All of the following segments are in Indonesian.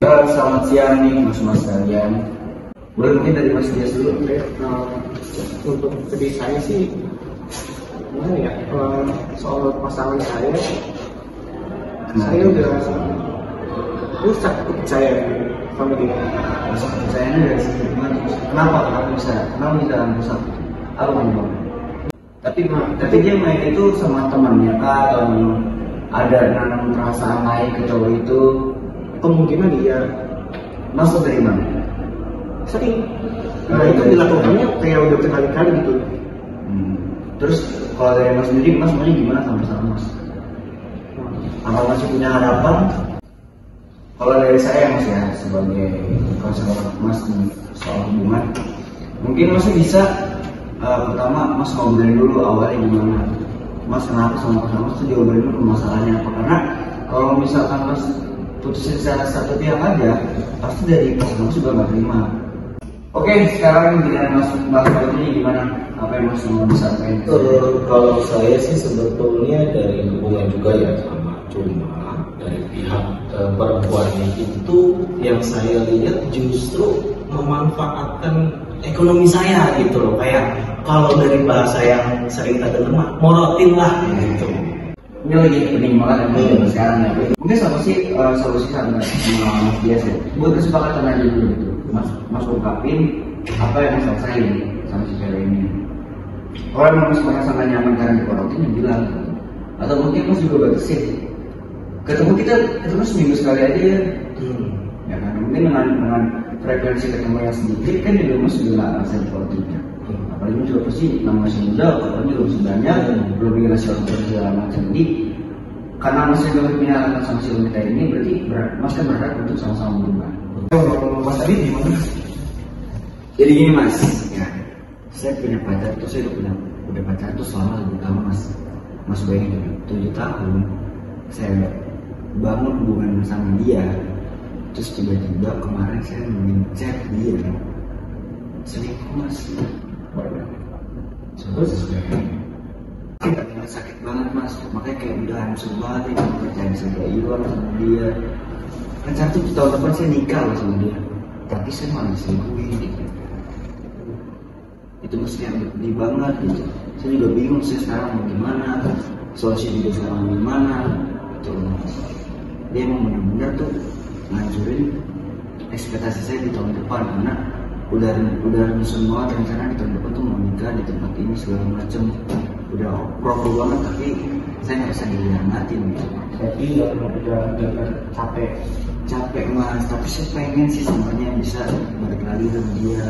Selamat siang nih mas-mas sekalian. Boleh mungkin dari Mas Dias dulu. Untuk diri saya sih gimana ya, soal pasangan saya udah rusak kepercayaan sama dia. Rusak kepercayaannya dari segi gimana? Kenapa bisa rusak? Apa penyebab? Tapi dia main itu sama temannya kah, atau ada nanam perasaan lain ke cowok itu? Kemungkinan dia Masuk dari mana? sering. Nah itu dilakukannya kayak udah berkali-kali gitu. Terus kalau dari Mas sendiri, Mas maunya gimana sama Mas? Apa masih punya harapan? Kalau dari saya Mas ya, sebagai konselor Mas di soal hubungan, mungkin Mas bisa pertama Mas ngobrolin dulu awalnya gimana. Mas kenapa sama pasangan Mas itu diobrolin dulu masalahnya apa? Karena kalau misalkan Mas putusin secara satu pihak aja, pasti dari pasangan Mas juga nggak terima. Oke, sekarang dengan Mas ini gimana? Apa yang Mas mau disampaikan? Kalau saya sih sebetulnya dari hubungan juga ya sama, cuma dari pihak perempuannya itu yang saya lihat justru memanfaatkan ekonomi saya gitu loh. Kayak kalau dari bahasa yang sering kita dengar, morotin lah gitu. Ini lagi pening banget yang sekarang ya. Mungkin solusi sama Mas Dias ya. Buat kesepakatan aja dulu gitu. Mas ungkapin apa yang Mas rasain sama si cewek ini. Kalau emang Mas merasa nggak nyaman karena diporotin, ya bilang. Atau mungkin Mas juga batasin. Ketemu seminggu sekali aja ya. Ya kan, mungkin dengan frekuensi ketemu yang sedikit kan juga Mas juga nggak rasa diporotinnya. Apalagi juga pasti nama masih muda, orang juga masih banyak, belum dikasih orang segala macam. Jadi karena Mas juga punya harapan sama si wanita ini, berarti Mas kan berhak untuk sama-sama berubah. Mas Adit gimana? Jadi gini Mas, ya, saya punya pacar tuh, saya udah pacaran tuh selama lebih lama Mas bayangin 7 tahun saya bangun hubungan sama dia, terus tiba-tiba kemarin saya mencet dia selingkuh Mas. Terus sakit banget Mas, makanya kayak udah hancur banget ya, percaya saya hilang sama dia. Rencana tuh tahun depan saya nikah loh sama dia, tapi saya malah diselingkuhin gitu. Itu mesti yang sedih banget gitu. Saya juga bingung sih sekarang mau gimana, solusi juga sekarang gimana tuh. Dia emang benar-benar tuh ngancurin ekspektasi saya di tahun depan, karena udah semua rencana di tahun depan tuh mau nikah di tempat ini segala macem, udah proper banget, tapi saya nggak bisa dihianatin gitu. Tapi udah capek Mas, tapi saya pengen sih sebenarnya bisa balik lagi sama dia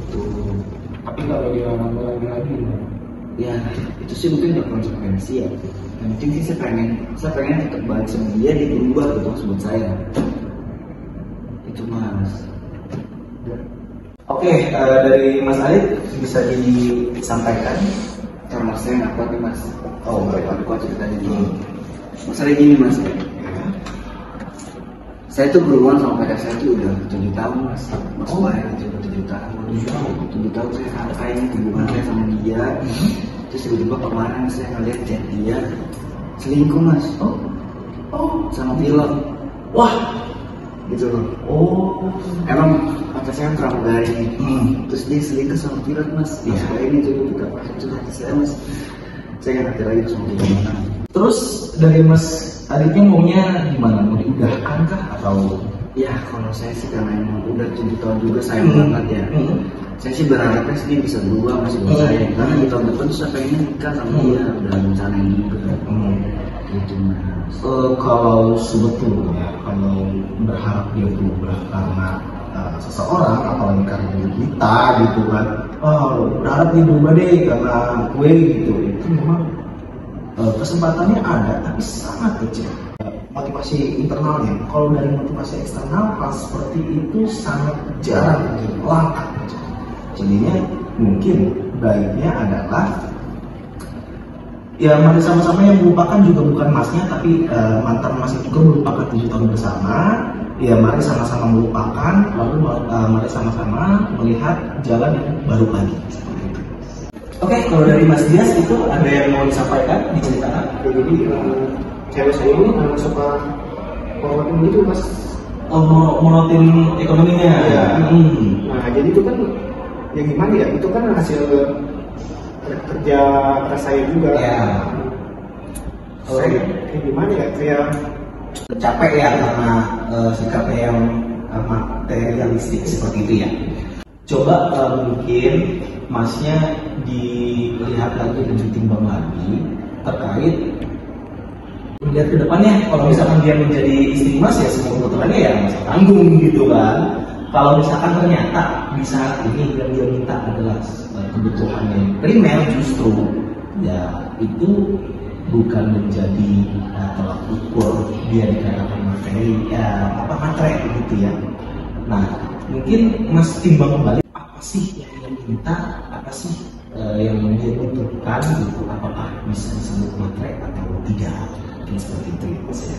gitu. Tapi kalau dia nambah lagi Ya itu sih mungkin udah konsekuensi ya. Yang penting sih saya pengen tetap balik sama dia berubah gitu buat saya. Itu Mas. Oke, dari Mas Adit bisa disampaikan. Karena saya nggak kuat nih Mas. Oh, baik. Aku kuat ceritanya dulu. Masalah gini Mas. Saya tuh berhubungan sama pacar saya tuh udah 7 tahun Mas. Bayangin itu 7 tahun. 7 tahun saya sampai ini hubungan saya sama dia. Terus tiba-tiba kemarin saya ngeliat chat dia selingkuh Mas. Sama pilot. Wah, Gitu loh. Emang pacar saya pramugari. Terus dia selingkuh sama pilot Mas. Mas bayangin itu kita pas itu hati saya Mas. Saya nggak ngerti lagi sama dia gimana. terus dari Mas Aditnya maunya gimana? Mau diudahkan kah atau? Ya kalau saya sih karena emang udah 7 tahun juga sayang banget ya. Saya sih berharapnya sih dia bisa berubah Mas buat saya. Karena di tahun depan tuh saya pengen nikah sama dia, udah rencanain juga. Gitu Mas. Kalau sebetulnya kalau berharap dia berubah karena seseorang, apalagi karena kita gitu kan, berharap dia berubah deh karena gue gitu, itu memang kesempatannya ada tapi sangat kecil. Motivasi internalnya, kalau dari motivasi eksternal hal seperti itu sangat jarang, langka. Jadinya mungkin baiknya adalah ya mari sama-sama yang melupakan juga bukan masnya, tapi mantan mas itu juga melupakan 7 tahun bersama. Ya mari sama-sama melupakan, lalu mari sama-sama melihat jalan yang baru lagi. Oke, kalau dari Mas Dias itu ada yang mau disampaikan, diceritakan? Jadi cewek saya ini suka forwarding gitu Mas, monotin ekonominya. Iya. Hmm. Nah, jadi itu kan ya gimana ya? Itu kan hasil kerja keras saya juga. Ya. Saya kayak gimana ya? Kayak Capek ya karena sikapnya yang materialistik seperti itu ya. Coba mungkin masnya dilihat lagi dan ditimbang lagi terkait melihat ke depannya. Kalau misalkan dia menjadi istri mas ya semua kebutuhannya ya mas tanggung gitu kan. Kalau misalkan ternyata di saat ini yang dia minta adalah kebutuhan yang primer, justru ya itu bukan menjadi tolak ukur dia dikatakan materi matre gitu ya. Nah mungkin mas timbang kembali apa sih yang dia minta, apa sih yang dia butuhkan gitu, apakah bisa disebut matre atau tidak, mungkin seperti itu ya mas ya.